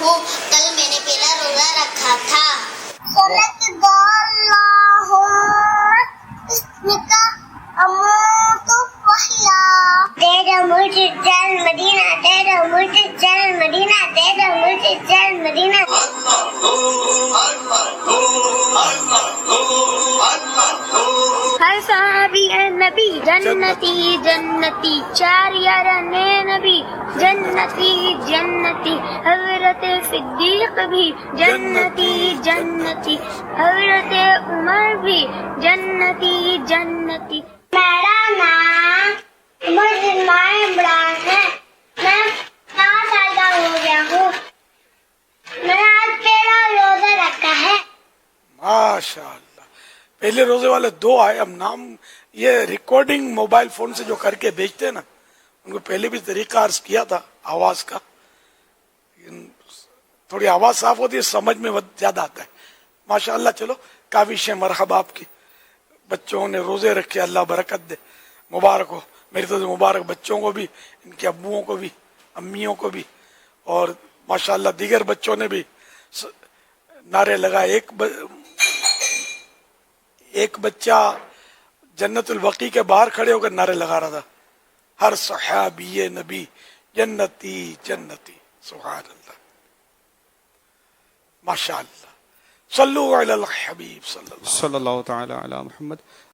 ہوں. کل میں نے پہلا روزہ رکھا تھا. تیرا مجھے چل مدینہ، تیرا مجھے چل مدینہ، تیرا مجھے چل مدینہ. ہر صحابی اے نبی جنتی جنتی، چار یارانے نبی جنتی جنتی، حضرت صدیق بھی جنتی جنتی، حضرت عمر بھی جنتی جنتی. میرا نام مسلمان عمران ہے. میں 5 سال کا ہو گیا ہوں. میں نے آج پہلا روزہ رکھا ہے. ماشاء اللہ. پہلے روزے والے 2 آئے. اب نام یہ ریکارڈنگ موبائل فون سے جو کر کے بھیجتے ہیں نا، ان کو پہلے بھی طریقہ عرض کیا تھا آواز کا. تھوڑی آواز صاف ہوتی ہے، سمجھ میں زیادہ آتا ہے. ماشاء اللہ. چلو کافی شے مرحبا آپ کی. بچوں نے روزے رکھے، اللہ برکت دے، مبارک ہو. میری طرف سے مبارک بچوں کو بھی، ان کے ابوؤں کو بھی، امیوں کو بھی، اور ماشاءاللہ دیگر بچوں نے بھی نعرے لگائے. ایک بچہ جنت البقیع کے باہر کھڑے ہو کر نعرے لگا رہا تھا، ہر صحابی نبی جنتی جنتی. سبحان اللہ. ماشاء اللہ. صلو علی الحبیب صلی اللہ. صلی اللہ تعالی علی محمد.